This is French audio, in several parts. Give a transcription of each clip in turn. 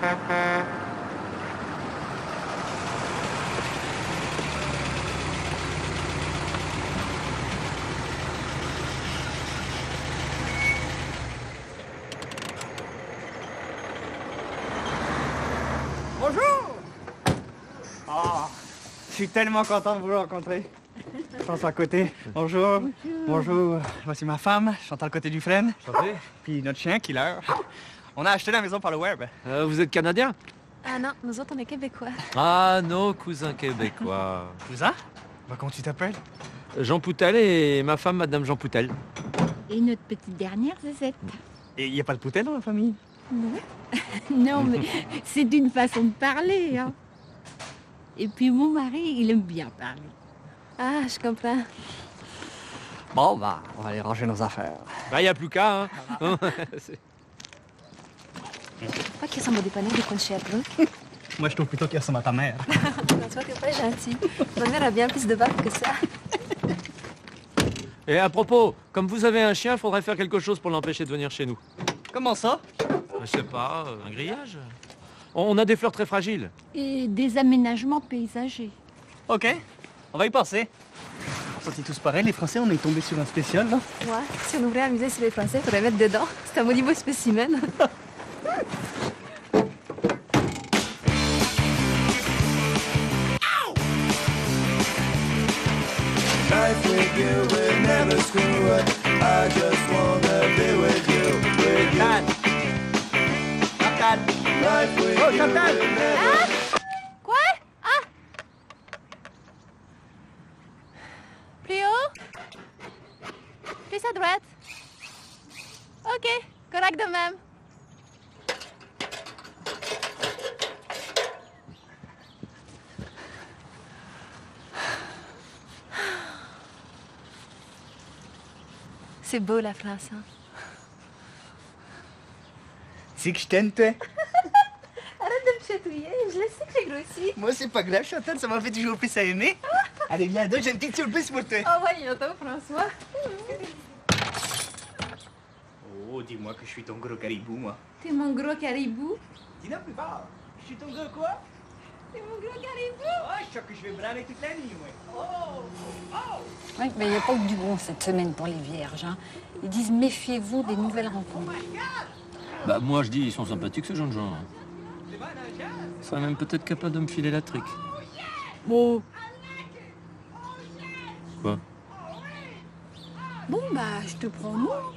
Bonjour! Ah, je suis tellement content de vous rencontrer. François Côté, bonjour. Bonjour. Voici ma femme, Chantal Côté Dufresne. Chanté. Puis notre chien, Killer. On a acheté la maison par le web. Vous êtes Canadien? Ah non, nous autres, on est Québécois. Ah, nos cousins québécois. Cousin? Bah, comment tu t'appelles? Jean Poutel et ma femme, Madame Jean Poutel. Et notre petite dernière, Zezette. Et il n'y a pas de poutel dans la famille? Non. Non, mais c'est une façon de parler, hein. Et puis mon mari, il aime bien parler. Ah, je comprends. Bon, bah, on va aller ranger nos affaires. Bah, il n'y a plus qu'à, hein. Pas qu'ils sont beaux dépanner des coins de Sherbrooke. Moi, je trouve plutôt qu'il ressemble à ta mère. François, t'es pas gentil. Ma mère a bien plus de barbe que ça. Et à propos, comme vous avez un chien, il faudrait faire quelque chose pour l'empêcher de venir chez nous. Comment ça? Je sais pas, un grillage. On a des fleurs très fragiles. Et des aménagements paysagers. OK, on va y passer. C'est tous pareil, les Français, on est tombé sur un spécial, là. Ouais, si on ouvrait un musée sur les Français, il faudrait mettre dedans. C'est un maudit beau spécimen. Life with you will never screw up. I just wanna be with you, with you. Chantal! Life with Oh, you Chantal! will never. Quoi? Ah! Plus haut? Plus à droite. OK, correct de même. C'est beau, la France, hein? C'est que je t'aime, toi. Arrête de me chatouiller, je le sais que j'ai grossi. Moi, c'est pas grave, Chantal, ça m'a fait toujours plus à aimer. Allez, viens, deux, j'ai une petite surprise pour toi. Oh, voyons-toi, François. Oh, dis-moi que je suis ton gros caribou, moi. T'es mon gros caribou. Dis-le plus fort. Je suis ton gros quoi? T'es mon gros caribou. Oh, je suis sûr que je vais brailler toute la nuit, moi. Oui, mais il n'y a pas que du bon cette semaine pour les vierges. Hein. Ils disent méfiez-vous des nouvelles rencontres. Bah moi je dis, ils sont sympathiques ces jeunes gens. Ils seraient même peut-être capables de me filer la trique. Bon. Quoi? Bon, bah, je te prends moi.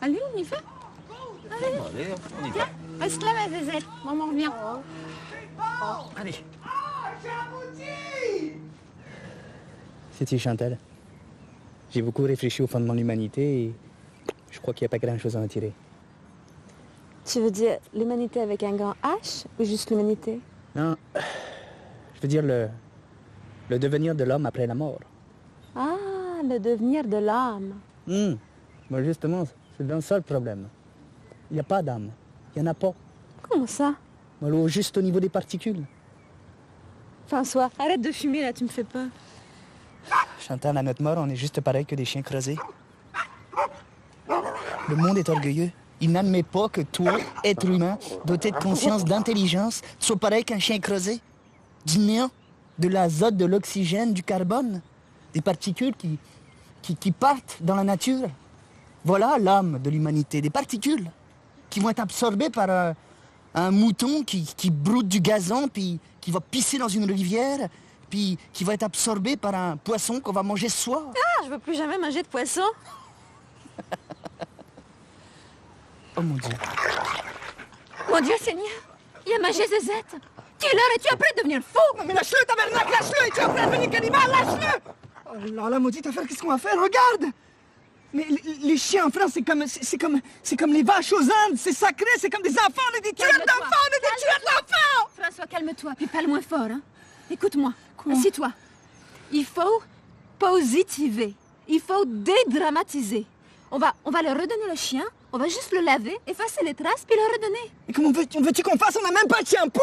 Allez, on y va. Allez, on y va. Reste là, ma Zézette. Maman revient. Allez. C'est-tu, Chantal? J'ai beaucoup réfléchi au fondement de l'humanité et je crois qu'il n'y a pas grand-chose à en tirer. Tu veux dire l'humanité avec un grand H ou juste l'humanité? Non, je veux dire le devenir de l'homme après la mort. Ah, le devenir de l'âme. Moi, justement, c'est bien ça le problème. Il n'y a pas d'âme. Il n'y en a pas. Comment ça? Voilà, juste au niveau des particules. François, arrête de fumer là, tu me fais peur. Chantal, à notre mort, on est juste pareil que des chiens creusés. Le monde est orgueilleux. Il n'admet pas que toi, être humain, doté de conscience, d'intelligence, sois pareil qu'un chien creusé. Du néant, de l'azote, de l'oxygène, du carbone, des particules qui partent dans la nature. Voilà l'âme de l'humanité, des particules qui vont être absorbées par un mouton qui broute du gazon, puis qui va pisser dans une rivière, puis qui va être absorbé par un poisson qu'on va manger ce soir. Ah, je veux plus jamais manger de poisson. Oh mon Dieu. Mon Dieu Seigneur, il a mangé Zézette. Quelle heure es-tu en train de devenir fou? Non mais lâche-le, tabernacle, lâche-le! Es-tu en train de devenir cannibale? Lâche-le! Oh là là, maudite affaire, qu'est-ce qu'on va faire? Regarde! Mais les chiens en France, c'est comme les vaches aux Indes, c'est sacré, c'est comme des enfants, on est des tueurs d'enfants, on est des tueurs d'enfants! François, calme-toi, puis parle moins fort, hein. Écoute-moi, Quoi? assis-toi. Il faut positiver. Il faut dédramatiser. On va le redonner le chien, on va juste le laver, effacer les traces, puis le redonner. Mais comment veux-tu qu'on fasse? On n'a même pas de shampoo!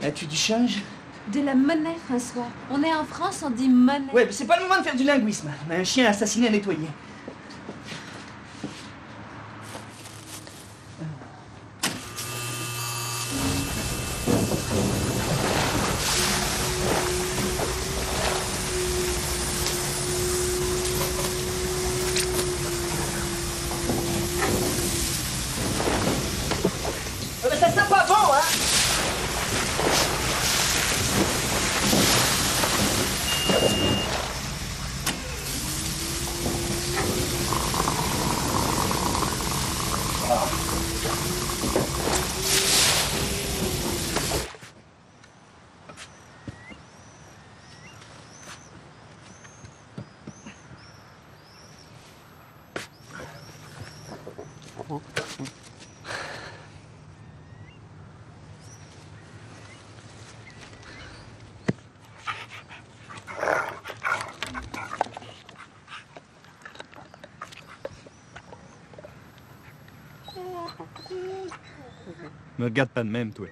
As-tu du change? De la monnaie, François. On est en France, on dit monnaie. Ouais, mais c'est pas le moment de faire du linguisme. On a un chien assassiné à nettoyer. Ça sent pas bon, hein? Me regarde pas de même, toi.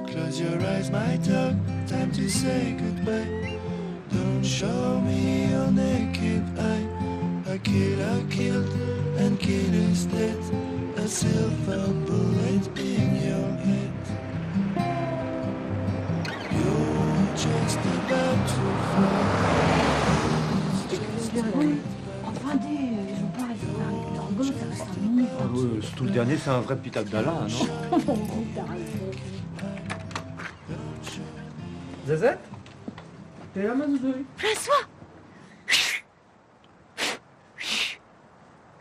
Close your eyes, my dog. Time to say goodbye. Don't show me your naked eye. A killed, and kid is dead. A silver bullet in your head. You're just about to fall. Entendez, ils ont pas arrêté de parler de leur gosse, ça reste un minute. Surtout le dernier, c'est un vrai petit Abdallah, non? Zazette? T'es là, ma zouzouille? François!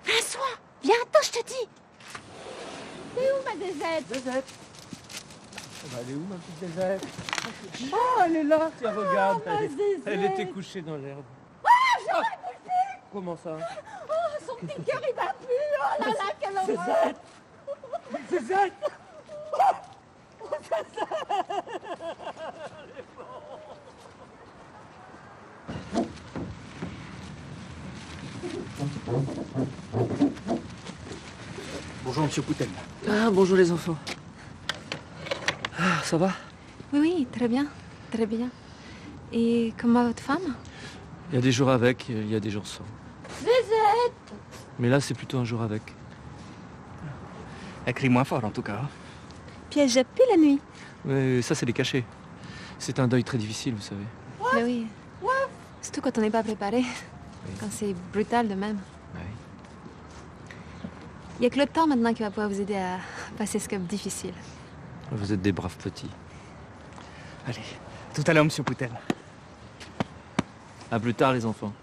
François! Viens, attends, je te dis! C'est où ma Zézette? Zazette? Elle est où, ma petite Zazette? Oh, elle est là! Tiens, regarde, elle était couchée dans l'herbe. Ah, Comment ça? oh, son petit cœur, il bat plus! Oh là là, quelle horreur! Zazette! Bonjour, monsieur Poutel. Ah, bonjour les enfants. Ah, ça va? Oui, oui, très bien, très bien. Et comment va votre femme? Il y a des jours avec, il y a des jours sans. Zézette! Mais là, c'est plutôt un jour avec. Elle crie moins fort, en tout cas. Puis elle jappe plus la nuit. Mais ça, c'est les cachets. C'est un deuil très difficile, vous savez. Mais oui. Surtout quand on n'est pas préparé. Quand c'est brutal de même. Oui. Il n'y a que le temps maintenant qui va pouvoir vous aider à passer ce cap difficile. Vous êtes des braves petits. Allez, tout à l'heure, monsieur Poutel. À plus tard, les enfants.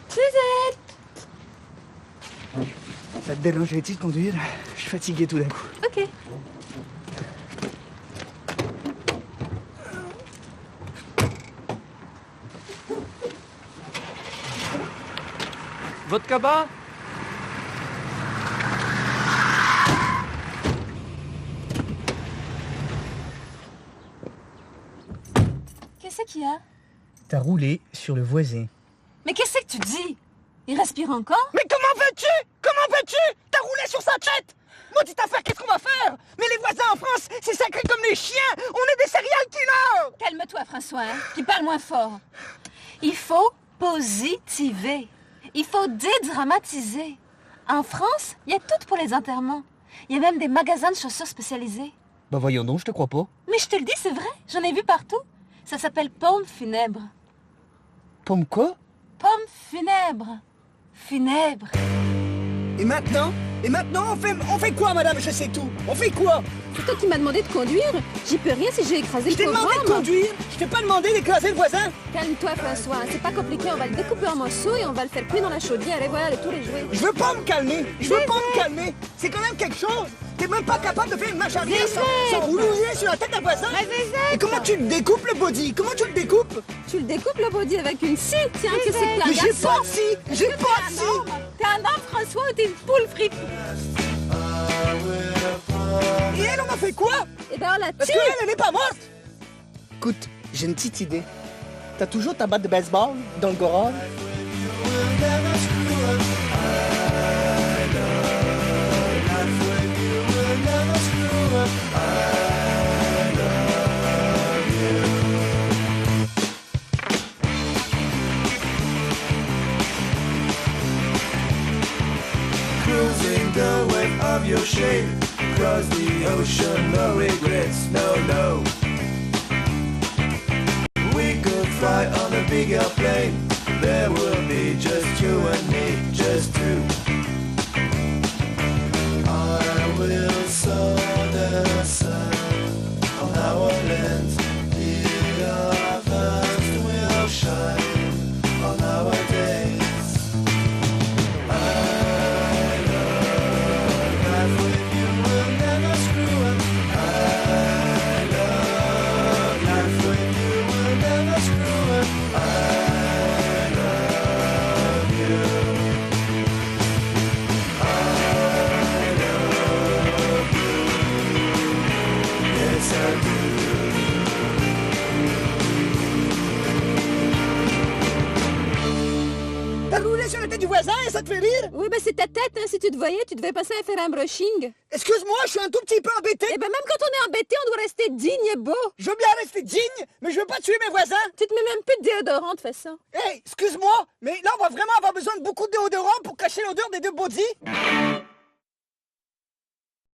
Zézette! Ça te dérangerait-il de conduire? Je suis fatigué tout d'un coup. Ok. Votre cabas? Qu'est-ce qu'il y a? T'as roulé sur le voisin. Mais qu'est-ce que tu dis? Il respire encore? Mais comment veux-tu? Comment veux-tu? T'as roulé sur sa tête! Maudite affaire, qu'est-ce qu'on va faire? Mais les voisins en France, c'est sacré comme les chiens! On est des serial killers! Calme-toi, François, hein? Puis parle moins fort. Il faut positiver. Il faut dédramatiser. En France, il y a tout pour les enterrements. Il y a même des magasins de chaussures spécialisés. Bah voyons donc, je te crois pas. Mais je te le dis, c'est vrai. J'en ai vu partout. Ça s'appelle pompe funèbre. Pomme quoi? Pompe funèbre. Funèbre. Et maintenant? On fait quoi, madame? Je sais tout. On fait quoi? C'est toi qui m'as demandé de conduire. J'y peux rien si j'ai écrasé Je t'ai demandé de conduire. Je t'ai pas demandé d'écraser le voisin. Calme-toi, François. C'est pas compliqué. On va le découper en morceaux et on va le faire cuire dans la chaudière. Et voilà, tous les jouets. Je veux pas me calmer. C'est quand même quelque chose. T'es même pas capable de faire une marche arrière sans rouler sur la tête d'un voisin. Et comment tu le découpes, le body? Comment tu le découpes? Tu le découpes le body avec une scie. Tiens, que c'est plein. Mais j'ai pas de scie. J'ai pas de scie. T'es un homme, François, ou t'es une poule frite? Et elle, on en fait quoi? Eh ben, on la Parce tue. qu'elle, elle n'est pas morte. Écoute, j'ai une petite idée. T'as toujours ta batte de baseball dans le garage? We'll never screw up. your shape. Cross the ocean, no regrets, no, no. We could fly on a bigger plane. There will be just you and me, just two. I will sow the sun on our lands. The harvest will shine on our days. I love life with you, will never screw up. I love life with you, will never screw up. I love you. I love you. Yes, I do. T'as roulé sur la tête du voisin et ça te fait rire? Oui, ben c'est ta tête, hein. Si tu te voyais, tu devais passer à faire un brushing. Excuse-moi, je suis un tout petit peu embêté. Eh ben même quand on est embêté, on doit rester digne et beau. Je veux bien rester digne, mais je veux pas tuer mes voisins. Tu te mets même plus de déodorant de toute façon. Hey, excuse-moi, mais là on va vraiment avoir besoin de beaucoup de déodorant pour cacher l'odeur des deux bodies.